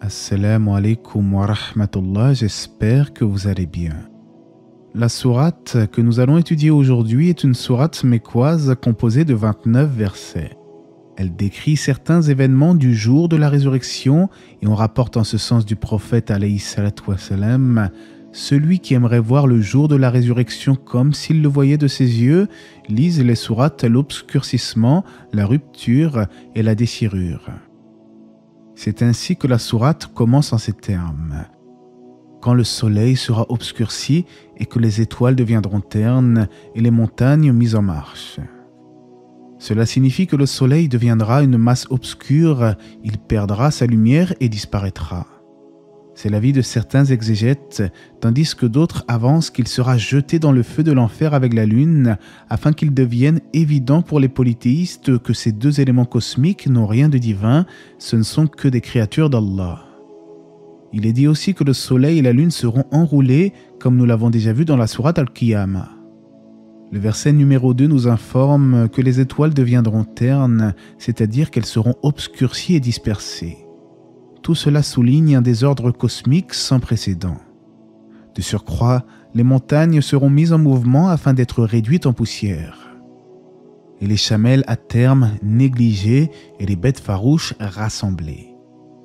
Assalamu alaikum wa rahmatullah, j'espère que vous allez bien. La sourate que nous allons étudier aujourd'hui est une sourate mécoise composée de 29 versets. Elle décrit certains événements du jour de la résurrection et on rapporte en ce sens du prophète alayhi salatu wassalam, celui qui aimerait voir le jour de la résurrection comme s'il le voyait de ses yeux, lise les sourates l'obscurcissement, la rupture et la déchirure. C'est ainsi que la sourate commence en ces termes. Quand le soleil sera obscurci et que les étoiles deviendront ternes et les montagnes mises en marche. Cela signifie que le soleil deviendra une masse obscure, il perdra sa lumière et disparaîtra. C'est l'avis de certains exégètes, tandis que d'autres avancent qu'il sera jeté dans le feu de l'enfer avec la lune, afin qu'il devienne évident pour les polythéistes que ces deux éléments cosmiques n'ont rien de divin, ce ne sont que des créatures d'Allah. Il est dit aussi que le soleil et la lune seront enroulés, comme nous l'avons déjà vu dans la sourate Al-Qiyamah. Le verset numéro 2 nous informe que les étoiles deviendront ternes, c'est-à-dire qu'elles seront obscurcies et dispersées. Tout cela souligne un désordre cosmique sans précédent. De surcroît, les montagnes seront mises en mouvement afin d'être réduites en poussière. Et les chamelles à terme négligées et les bêtes farouches rassemblées.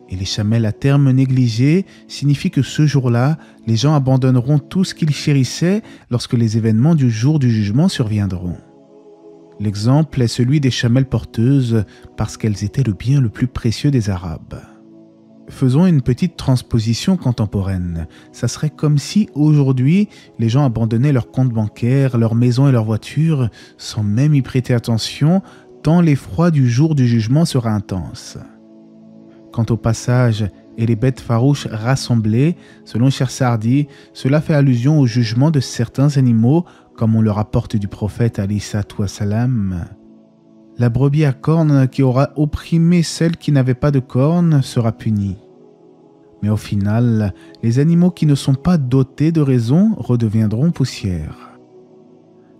Et les chamelles à terme négligées signifie que ce jour-là, les gens abandonneront tout ce qu'ils chérissaient lorsque les événements du jour du jugement surviendront. L'exemple est celui des chamelles porteuses parce qu'elles étaient le bien le plus précieux des Arabes. Faisons une petite transposition contemporaine. Ça serait comme si aujourd'hui, les gens abandonnaient leurs comptes bancaires, leurs maisons et leurs voitures, sans même y prêter attention, tant l'effroi du jour du jugement sera intense. Quant au passage « et les bêtes farouches rassemblées », selon Cheikh Saadi, cela fait allusion au jugement de certains animaux, comme on le rapporte du prophète alayhi salatu wassalam. La brebis à cornes qui aura opprimé celle qui n'avait pas de cornes sera punie. Mais au final, les animaux qui ne sont pas dotés de raison redeviendront poussière.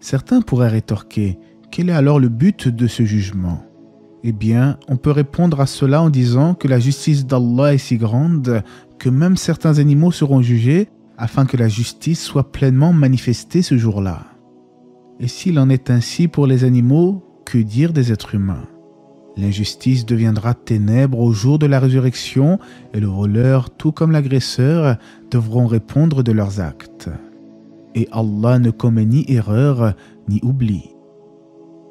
Certains pourraient rétorquer, quel est alors le but de ce jugement ? Eh bien, on peut répondre à cela en disant que la justice d'Allah est si grande que même certains animaux seront jugés afin que la justice soit pleinement manifestée ce jour-là. Et s'il en est ainsi pour les animaux, que dire des êtres humains ? L'injustice deviendra ténèbres au jour de la résurrection et le voleur, tout comme l'agresseur, devront répondre de leurs actes. Et Allah ne commet ni erreur ni oubli.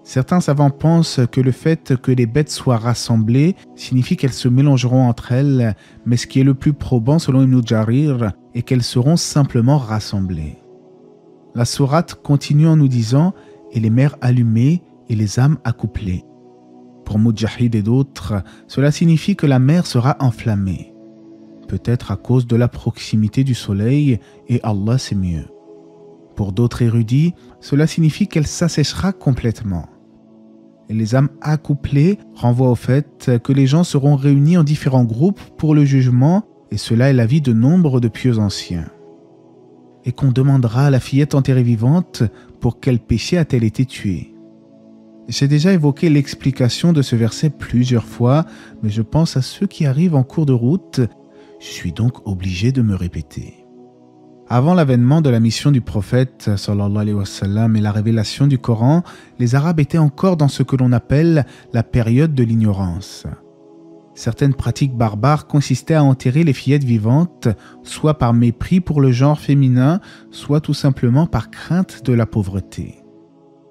Certains savants pensent que le fait que les bêtes soient rassemblées signifie qu'elles se mélangeront entre elles, mais ce qui est le plus probant selon Ibn Jarir est qu'elles seront simplement rassemblées. La sourate continue en nous disant « et les mers allumées et les âmes accouplées ». Pour Mujahid et d'autres, cela signifie que la mer sera enflammée. Peut-être à cause de la proximité du soleil, et Allah sait mieux. Pour d'autres érudits, cela signifie qu'elle s'asséchera complètement. Et les âmes accouplées renvoient au fait que les gens seront réunis en différents groupes pour le jugement, et cela est l'avis de nombre de pieux anciens. Et qu'on demandera à la fillette enterrée vivante pour quel péché a-t-elle été tuée. J'ai déjà évoqué l'explication de ce verset plusieurs fois, mais je pense à ceux qui arrivent en cours de route. Je suis donc obligé de me répéter. Avant l'avènement de la mission du prophète sallallahu alayhi wa sallam et la révélation du Coran, les Arabes étaient encore dans ce que l'on appelle la période de l'ignorance. Certaines pratiques barbares consistaient à enterrer les fillettes vivantes, soit par mépris pour le genre féminin, soit tout simplement par crainte de la pauvreté.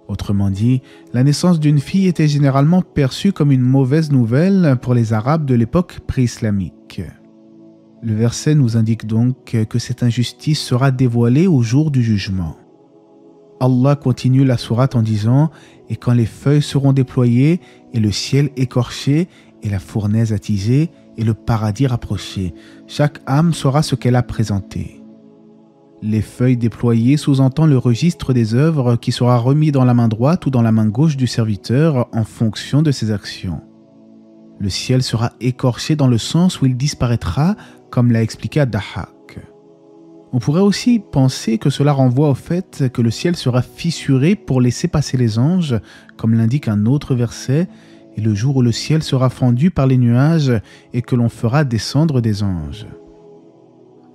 Autrement dit, la naissance d'une fille était généralement perçue comme une mauvaise nouvelle pour les Arabes de l'époque pré-islamique. Le verset nous indique donc que cette injustice sera dévoilée au jour du jugement. Allah continue la sourate en disant « Et quand les feuilles seront déployées, et le ciel écorché, et la fournaise attisée, et le paradis rapproché, chaque âme saura ce qu'elle a présenté. » Les feuilles déployées sous-entend le registre des œuvres qui sera remis dans la main droite ou dans la main gauche du serviteur en fonction de ses actions. Le ciel sera écorché dans le sens où il disparaîtra, comme l'a expliqué Ad-Dahhak. On pourrait aussi penser que cela renvoie au fait que le ciel sera fissuré pour laisser passer les anges, comme l'indique un autre verset, et le jour où le ciel sera fendu par les nuages et que l'on fera descendre des anges.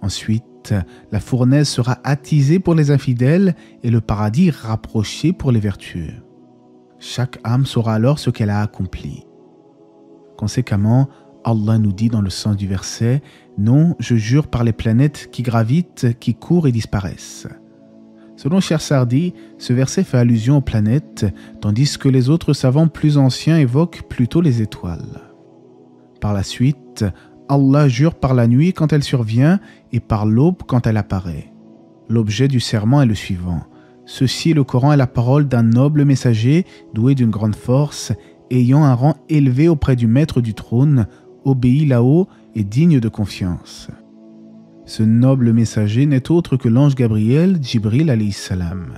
Ensuite, la fournaise sera attisée pour les infidèles et le paradis rapproché pour les vertueux. Chaque âme saura alors ce qu'elle a accompli. Conséquemment, Allah nous dit dans le sens du verset « Non, je jure par les planètes qui gravitent, qui courent et disparaissent ». Selon Cheikh Sardi, ce verset fait allusion aux planètes, tandis que les autres savants plus anciens évoquent plutôt les étoiles. Par la suite, Allah jure par la nuit quand elle survient et par l'aube quand elle apparaît. L'objet du serment est le suivant. Ceci, le Coran, est la parole d'un noble messager doué d'une grande force, ayant un rang élevé auprès du maître du trône, obéi là-haut et digne de confiance. Ce noble messager n'est autre que l'ange Gabriel, Jibril alayhi salam.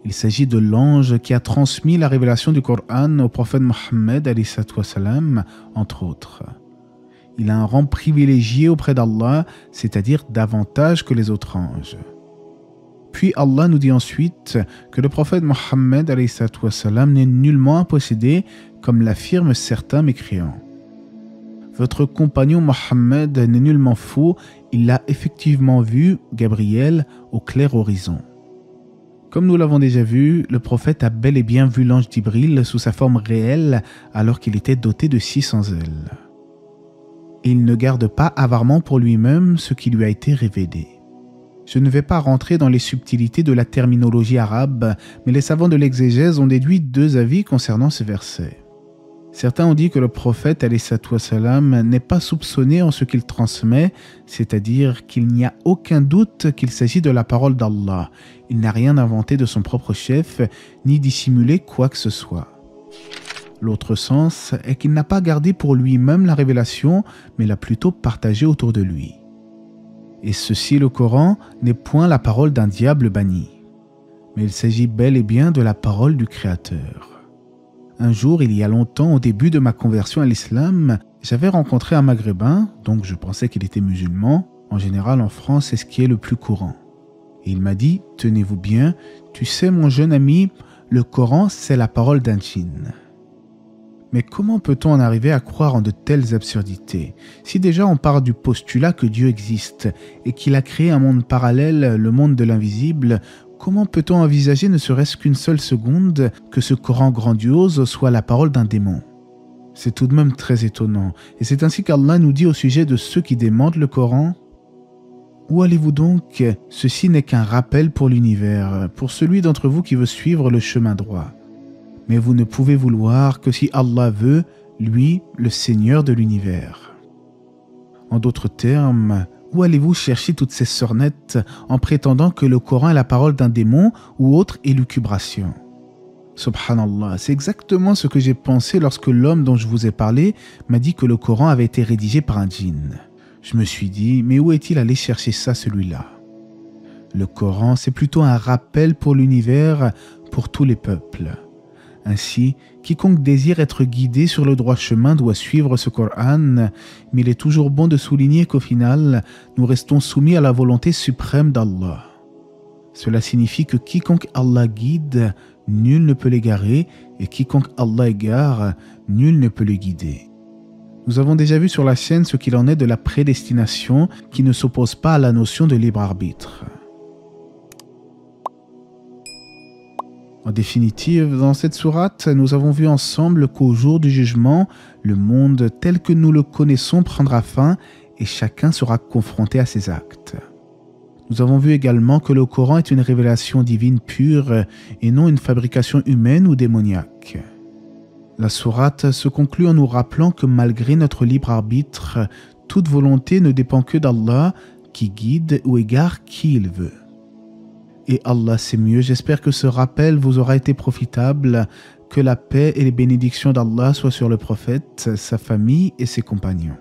Il s'agit de l'ange qui a transmis la révélation du Coran au prophète Mohammed alayhi salam, entre autres. Il a un rang privilégié auprès d'Allah, c'est-à-dire davantage que les autres anges. Puis Allah nous dit ensuite que le prophète Mohammed alayhi salam n'est nullement un possédé, comme l'affirment certains mécréants. Votre compagnon Mohammed n'est nullement faux, il l'a effectivement vu, Gabriel, au clair horizon. Comme nous l'avons déjà vu, le prophète a bel et bien vu l'ange Jibril sous sa forme réelle alors qu'il était doté de 600 ailes. Et il ne garde pas avarement pour lui-même ce qui lui a été révélé. Je ne vais pas rentrer dans les subtilités de la terminologie arabe, mais les savants de l'exégèse ont déduit deux avis concernant ce verset. Certains ont dit que le prophète alayhi salam n'est pas soupçonné en ce qu'il transmet, c'est-à-dire qu'il n'y a aucun doute qu'il s'agit de la parole d'Allah. Il n'a rien inventé de son propre chef, ni dissimulé quoi que ce soit. L'autre sens est qu'il n'a pas gardé pour lui-même la révélation, mais l'a plutôt partagée autour de lui. Et ceci, le Coran, n'est point la parole d'un diable banni, mais il s'agit bel et bien de la parole du Créateur. Un jour, il y a longtemps, au début de ma conversion à l'islam, j'avais rencontré un maghrébin, donc je pensais qu'il était musulman. En général, en France, c'est ce qui est le plus courant. Et il m'a dit, tenez-vous bien, tu sais mon jeune ami, le Coran, c'est la parole d'un djinn. Mais comment peut-on en arriver à croire en de telles absurdités? Si déjà on part du postulat que Dieu existe et qu'il a créé un monde parallèle, le monde de l'invisible, comment peut-on envisager ne serait-ce qu'une seule seconde que ce Coran grandiose soit la parole d'un démon? C'est tout de même très étonnant. Et c'est ainsi qu'Allah nous dit au sujet de ceux qui démentent le Coran. Où allez-vous donc? Ceci n'est qu'un rappel pour l'univers, pour celui d'entre vous qui veut suivre le chemin droit. Mais vous ne pouvez vouloir que si Allah veut, lui, le Seigneur de l'univers. En d'autres termes, où allez-vous chercher toutes ces sornettes en prétendant que le Coran est la parole d'un démon ou autre élucubration? Subhanallah, c'est exactement ce que j'ai pensé lorsque l'homme dont je vous ai parlé m'a dit que le Coran avait été rédigé par un djinn. Je me suis dit, mais où est-il allé chercher ça, celui-là? Le Coran, c'est plutôt un rappel pour l'univers, pour tous les peuples. Ainsi, quiconque désire être guidé sur le droit chemin doit suivre ce Coran, mais il est toujours bon de souligner qu'au final, nous restons soumis à la volonté suprême d'Allah. Cela signifie que quiconque Allah guide, nul ne peut l'égarer, et quiconque Allah égare, nul ne peut le guider. Nous avons déjà vu sur la chaîne ce qu'il en est de la prédestination qui ne s'oppose pas à la notion de libre arbitre. En définitive, dans cette sourate, nous avons vu ensemble qu'au jour du jugement, le monde tel que nous le connaissons prendra fin et chacun sera confronté à ses actes. Nous avons vu également que le Coran est une révélation divine pure et non une fabrication humaine ou démoniaque. La sourate se conclut en nous rappelant que malgré notre libre arbitre, toute volonté ne dépend que d'Allah qui guide ou égare qui il veut. Et Allah sait mieux, j'espère que ce rappel vous aura été profitable, que la paix et les bénédictions d'Allah soient sur le prophète, sa famille et ses compagnons.